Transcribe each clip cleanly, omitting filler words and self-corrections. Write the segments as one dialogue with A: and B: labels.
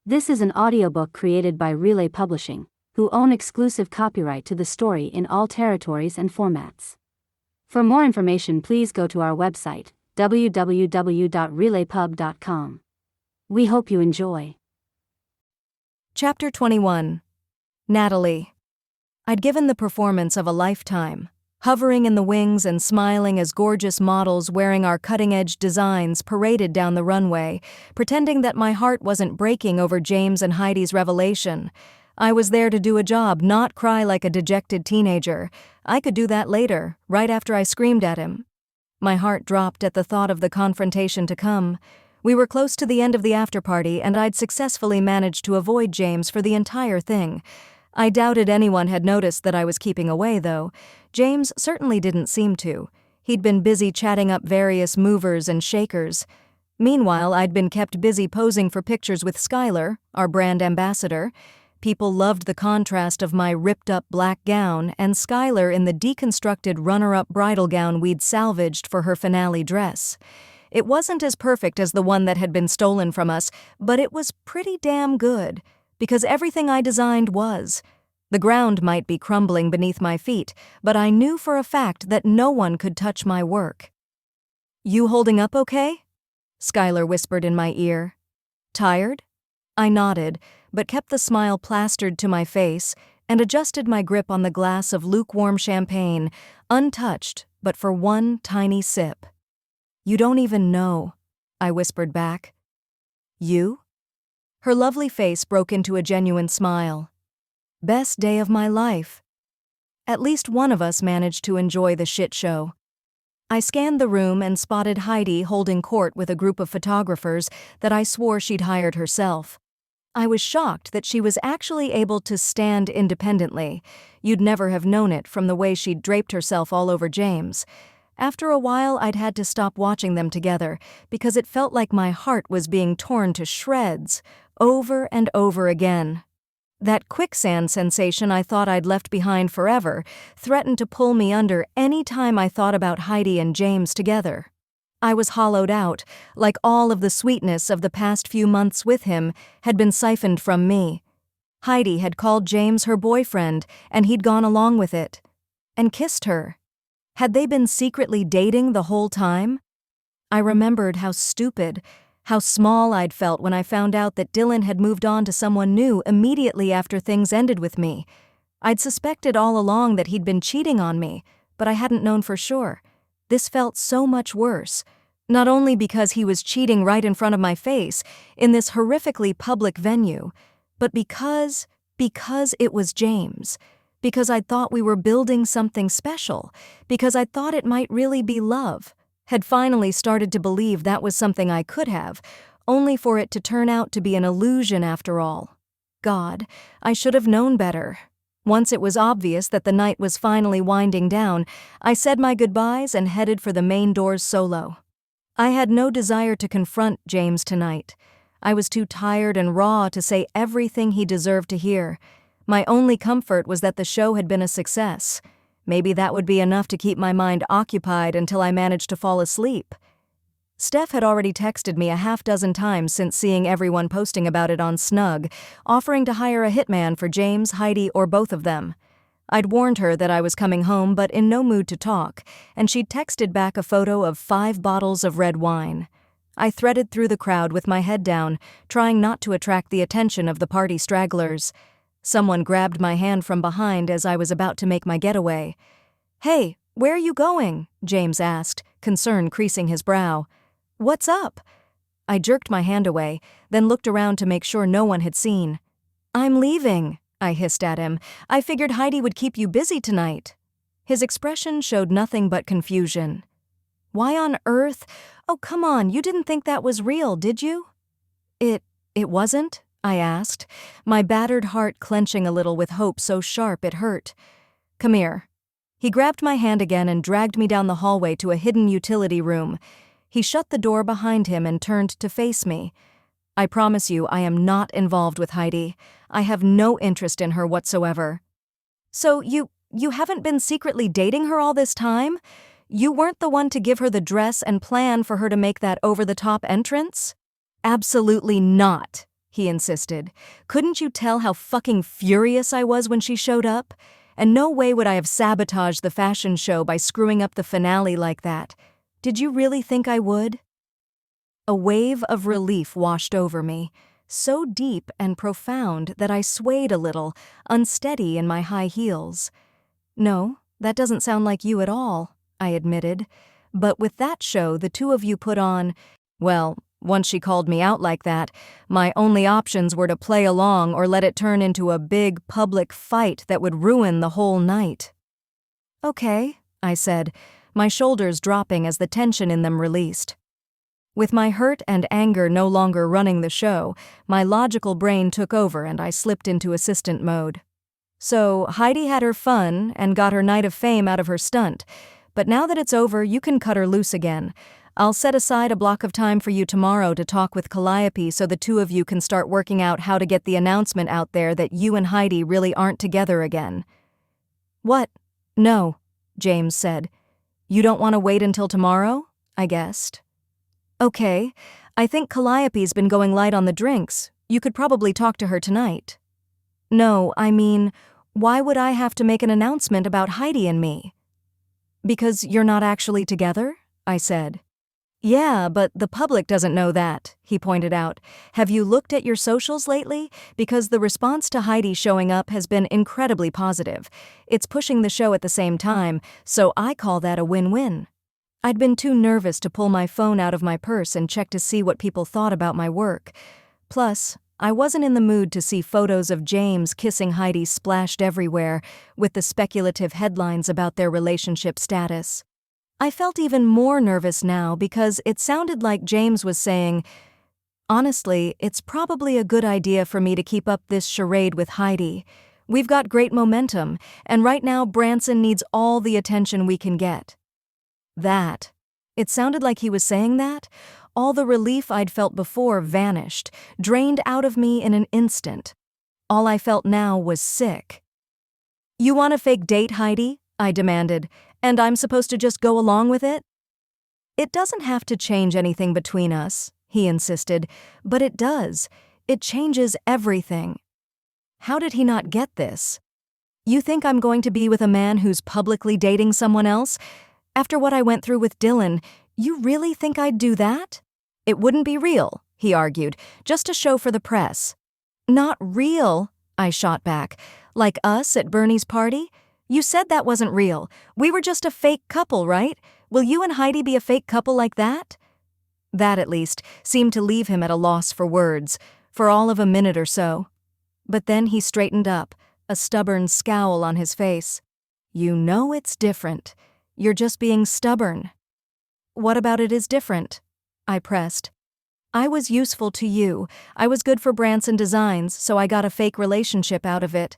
A: This is an audiobook created by Relay Publishing, who own exclusive copyright to the story in all territories and formats. For more information, please go to our website, www.relaypub.com. We hope you enjoy.
B: Chapter 21. Natalie. I'd given the performance of a lifetime, hovering in the wings and smiling as gorgeous models wearing our cutting-edge designs paraded down the runway, pretending that my heart wasn't breaking over James and Heidi's revelation. I was there to do a job, not cry like a dejected teenager. I could do that later, right after I screamed at him. My heart dropped at the thought of the confrontation to come. We were close to the end of the after-party, and I'd successfully managed to avoid James for the entire thing. I doubted anyone had noticed that I was keeping away, though. James certainly didn't seem to. He'd been busy chatting up various movers and shakers. Meanwhile, I'd been kept busy posing for pictures with Skylar, our brand ambassador. People loved the contrast of my ripped-up black gown and Skylar in the deconstructed runner-up bridal gown we'd salvaged for her finale dress. It wasn't as perfect as the one that had been stolen from us, but it was pretty damn good, because everything I designed was. The ground might be crumbling beneath my feet, but I knew for a fact that no one could touch my work. "You holding up okay?" Skylar whispered in my ear. "Tired?" I nodded, but kept the smile plastered to my face and adjusted my grip on the glass of lukewarm champagne, untouched but for one tiny sip. "You don't even know," I whispered back. "You?" Her lovely face broke into a genuine smile. "Best day of my life." At least one of us managed to enjoy the shit show. I scanned the room and spotted Heidi holding court with a group of photographers that I swore she'd hired herself. I was shocked that she was actually able to stand independently. You'd never have known it from the way she'd draped herself all over James. After a while, I'd had to stop watching them together because it felt like my heart was being torn to shreds, over and over again. That quicksand sensation I thought I'd left behind forever threatened to pull me under any time I thought about Heidi and James together. I was hollowed out, like all of the sweetness of the past few months with him had been siphoned from me. Heidi had called James her boyfriend, and he'd gone along with it. And kissed her. Had they been secretly dating the whole time? I remembered how stupid, how small I'd felt when I found out that Dylan had moved on to someone new immediately after things ended with me. I'd suspected all along that he'd been cheating on me, but I hadn't known for sure. This felt so much worse, not only because he was cheating right in front of my face in this horrifically public venue, but because it was James. Because I thought we were building something special, because I thought it might really be love, had finally started to believe that was something I could have, only for it to turn out to be an illusion after all. God, I should have known better. Once it was obvious that the night was finally winding down, I said my goodbyes and headed for the main doors solo. I had no desire to confront James tonight. I was too tired and raw to say everything he deserved to hear. My only comfort was that the show had been a success. Maybe that would be enough to keep my mind occupied until I managed to fall asleep. Steph had already texted me a half-dozen times since seeing everyone posting about it on Snug, offering to hire a hitman for James, Heidi, or both of them. I'd warned her that I was coming home but in no mood to talk, and she'd texted back a photo of 5 bottles of red wine. I threaded through the crowd with my head down, trying not to attract the attention of the party stragglers. Someone grabbed my hand from behind as I was about to make my getaway. "Hey, where are you going?" James asked, concern creasing his brow. "What's up?" I jerked my hand away, then looked around to make sure no one had seen. "I'm leaving," I hissed at him. "I figured Heidi would keep you busy tonight." His expression showed nothing but confusion. "Why on earth? Oh, come on, you didn't think that was real, did you?" It wasn't?" I asked, my battered heart clenching a little with hope so sharp it hurt. "Come here." He grabbed my hand again and dragged me down the hallway to a hidden utility room. He shut the door behind him and turned to face me. "I promise you I am not involved with Heidi. I have no interest in her whatsoever." "So you haven't been secretly dating her all this time? You weren't the one to give her the dress and plan for her to make that over-the-top entrance?" "Absolutely not," he insisted. "Couldn't you tell how fucking furious I was when she showed up? And no way would I have sabotaged the fashion show by screwing up the finale like that. Did you really think I would?" A wave of relief washed over me, so deep and profound that I swayed a little, unsteady in my high heels. "No, that doesn't sound like you at all," I admitted. "But with that show the two of you put on, well, once she called me out like that, my only options were to play along or let it turn into a big public fight that would ruin the whole night." "Okay," I said, my shoulders dropping as the tension in them released. With my hurt and anger no longer running the show, my logical brain took over and I slipped into assistant mode. "So Heidi had her fun and got her night of fame out of her stunt, but now that it's over, you can cut her loose again. I'll set aside a block of time for you tomorrow to talk with Calliope so the two of you can start working out how to get the announcement out there that you and Heidi really aren't together again." "What? No," James said. "You don't want to wait until tomorrow?" I guessed. "Okay, I think Calliope's been going light on the drinks. You could probably talk to her tonight." "No, I mean, why would I have to make an announcement about Heidi and me?" "Because you're not actually together?" I said. "Yeah, but the public doesn't know that," he pointed out. "Have you looked at your socials lately? Because the response to Heidi showing up has been incredibly positive. It's pushing the show at the same time, so I call that a win-win." I'd been too nervous to pull my phone out of my purse and check to see what people thought about my work. Plus, I wasn't in the mood to see photos of James kissing Heidi splashed everywhere, with the speculative headlines about their relationship status. I felt even more nervous now because it sounded like James was saying, "Honestly, it's probably a good idea for me to keep up this charade with Heidi. We've got great momentum, and right now Branson needs all the attention we can get." That. It sounded like he was saying that. All the relief I'd felt before vanished, drained out of me in an instant. All I felt now was sick. "You want a fake date, Heidi?" I demanded, "and I'm supposed to just go along with it?" "It doesn't have to change anything between us," he insisted, "but it does. It changes everything." How did he not get this? "You think I'm going to be with a man who's publicly dating someone else? After what I went through with Dylan, you really think I'd do that?" "It wouldn't be real," he argued, "just a show for the press." "Not real," I shot back. "Like us at Bernie's party? You said that wasn't real. We were just a fake couple, right? Will you and Heidi be a fake couple like that?" That, at least, seemed to leave him at a loss for words, for all of a minute or so. But then he straightened up, a stubborn scowl on his face. "You know it's different. You're just being stubborn." "What about it is different?" I pressed. "I was useful to you. I was good for Branson Designs, so I got a fake relationship out of it.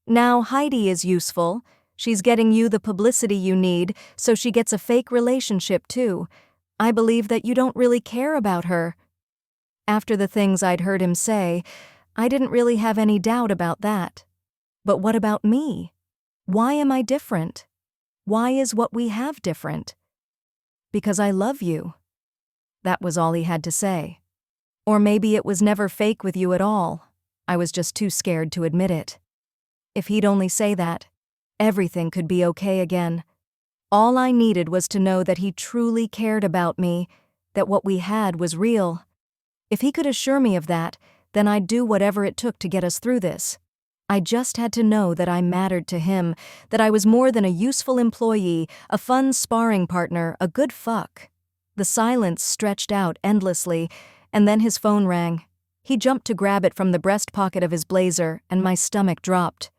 B: Now Heidi is useful. She's getting you the publicity you need, so she gets a fake relationship too. I believe that you don't really care about her." After the things I'd heard him say, I didn't really have any doubt about that. But what about me? Why am I different? Why is what we have different? "Because I love you." That was all he had to say. Or maybe it was never fake with you at all. I was just too scared to admit it. If he'd only say that, everything could be okay again. All I needed was to know that he truly cared about me, that what we had was real. If he could assure me of that, then I'd do whatever it took to get us through this. I just had to know that I mattered to him, that I was more than a useful employee, a fun sparring partner, a good fuck. The silence stretched out endlessly, and then his phone rang. He jumped to grab it from the breast pocket of his blazer, and my stomach dropped.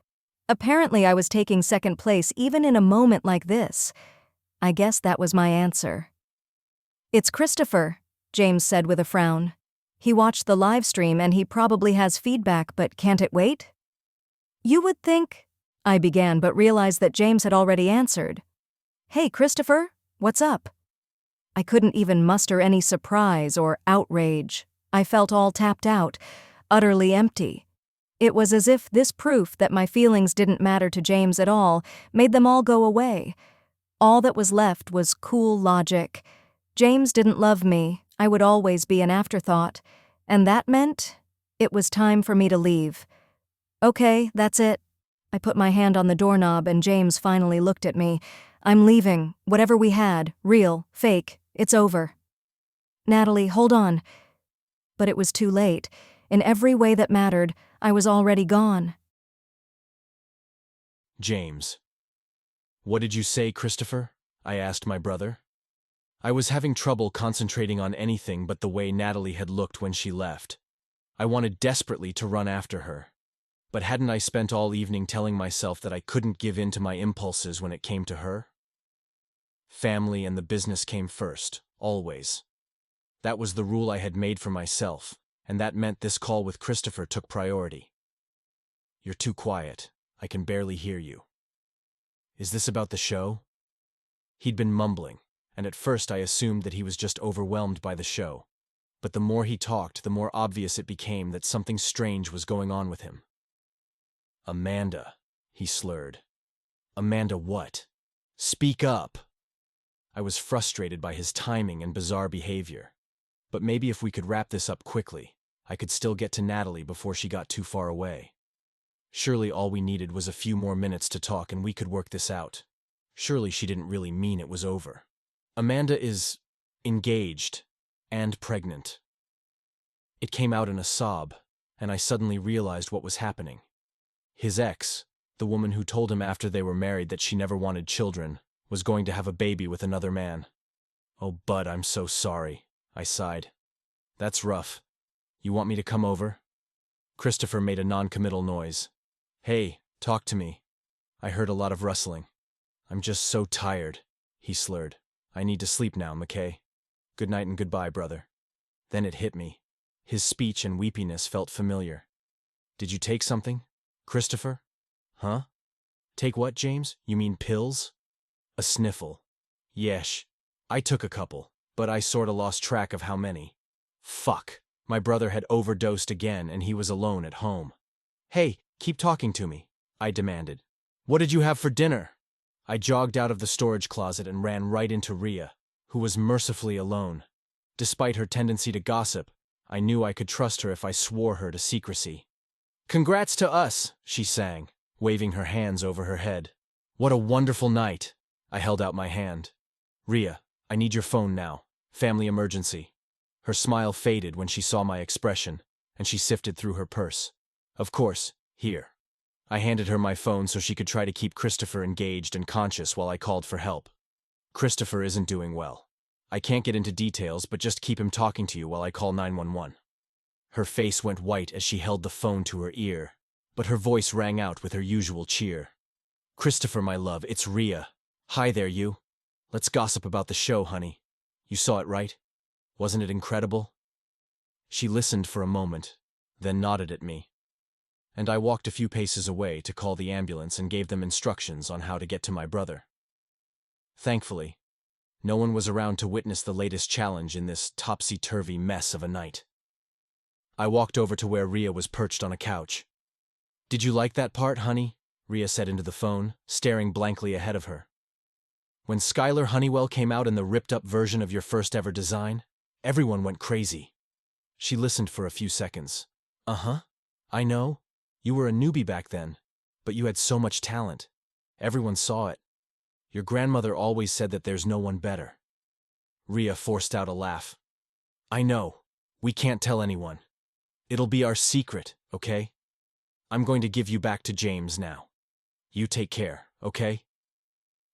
B: Apparently I was taking second place even in a moment like this. I guess that was my answer. "It's Christopher," James said with a frown. "He watched the live stream and he probably has feedback, but can't it wait?" "You would think," I began, but realized that James had already answered. "Hey, Christopher, what's up?" I couldn't even muster any surprise or outrage. I felt all tapped out, utterly empty. It was as if this proof that my feelings didn't matter to James at all made them all go away. All that was left was cool logic. James didn't love me. I would always be an afterthought. And that meant It was time for me to leave. Okay, that's it. I put my hand on the doorknob and James finally looked at me. I'm leaving. Whatever we had, real, fake, it's over. Natalie, hold on. But it was too late. In every way that mattered, I was already gone.
C: James. What did you say, Christopher? I asked my brother. I was having trouble concentrating on anything but the way Natalie had looked when she left. I wanted desperately to run after her. But hadn't I spent all evening telling myself that I couldn't give in to my impulses when it came to her? Family and the business came first, always. That was the rule I had made for myself, and that meant this call with Christopher took priority. You're too quiet. I can barely hear you. Is this about the show? He'd been mumbling, and at first I assumed that he was just overwhelmed by the show. But the more he talked, the more obvious it became that something strange was going on with him. Amanda, he slurred. Amanda what? Speak up! I was frustrated by his timing and bizarre behavior. But maybe if we could wrap this up quickly, I could still get to Natalie before she got too far away. Surely all we needed was a few more minutes to talk and we could work this out. Surely she didn't really mean it was over. Amanda is engaged and pregnant. It came out in a sob, and I suddenly realized what was happening. His ex, the woman who told him after they were married that she never wanted children, was going to have a baby with another man. Oh, Bud, I'm so sorry, I sighed. That's rough. You want me to come over? Christopher made a non-committal noise. Hey, talk to me. I heard a lot of rustling. I'm just so tired, he slurred. I need to sleep now, McKay. Good night and goodbye, brother. Then it hit me. His speech and weepiness felt familiar. Did you take something, Christopher? Huh? Take what, James? You mean pills? A sniffle. Yesh. I took a couple, but I sorta lost track of how many. Fuck. My brother had overdosed again and he was alone at home. Hey, keep talking to me, I demanded. What did you have for dinner? I jogged out of the storage closet and ran right into Rhea, who was mercifully alone. Despite her tendency to gossip, I knew I could trust her if I swore her to secrecy. Congrats to us, she sang, waving her hands over her head. What a wonderful night. I held out my hand. Rhea, I need your phone now. Family emergency. Her smile faded when she saw my expression, and she sifted through her purse. Of course, here. I handed her my phone so she could try to keep Christopher engaged and conscious while I called for help. Christopher isn't doing well. I can't get into details, but just keep him talking to you while I call 911. Her face went white as she held the phone to her ear, but her voice rang out with her usual cheer. Christopher, my love, it's Rhea. Hi there, you. Let's gossip about the show, honey. You saw it, right? Wasn't it incredible? She listened for a moment, then nodded at me. And I walked a few paces away to call the ambulance and gave them instructions on how to get to my brother. Thankfully, no one was around to witness the latest challenge in this topsy-turvy mess of a night. I walked over to where Rhea was perched on a couch. Did you like that part, honey? Rhea said into the phone, staring blankly ahead of her. When Skylar Honeywell came out in the ripped-up version of your first-ever design, everyone went crazy. She listened for a few seconds. Uh-huh. I know. You were a newbie back then, but you had so much talent. Everyone saw it. Your grandmother always said that there's no one better. Rhea forced out a laugh. I know. We can't tell anyone. It'll be our secret, okay? I'm going to give you back to James now. You take care, okay?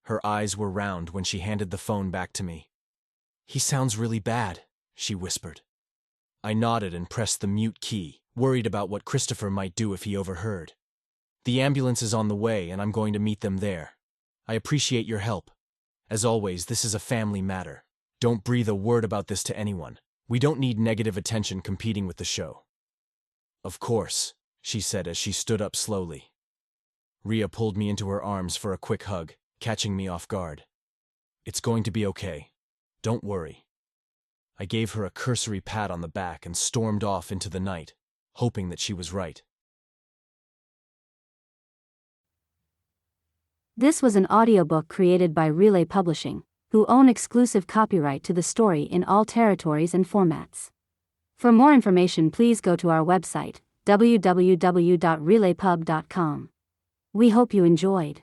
C: Her eyes were round when she handed the phone back to me. He sounds really bad, she whispered. I nodded and pressed the mute key, worried about what Christopher might do if he overheard. The ambulance is on the way and I'm going to meet them there. I appreciate your help. As always, this is a family matter. Don't breathe a word about this to anyone. We don't need negative attention competing with the show. Of course, she said as she stood up slowly. Rhea pulled me into her arms for a quick hug, catching me off guard. It's going to be okay. Don't worry. I gave her a cursory pat on the back and stormed off into the night, hoping that she was right.
A: This was an audiobook created by Relay Publishing, who own exclusive copyright to the story in all territories and formats. For more information, please go to our website, www.relaypub.com. We hope you enjoyed.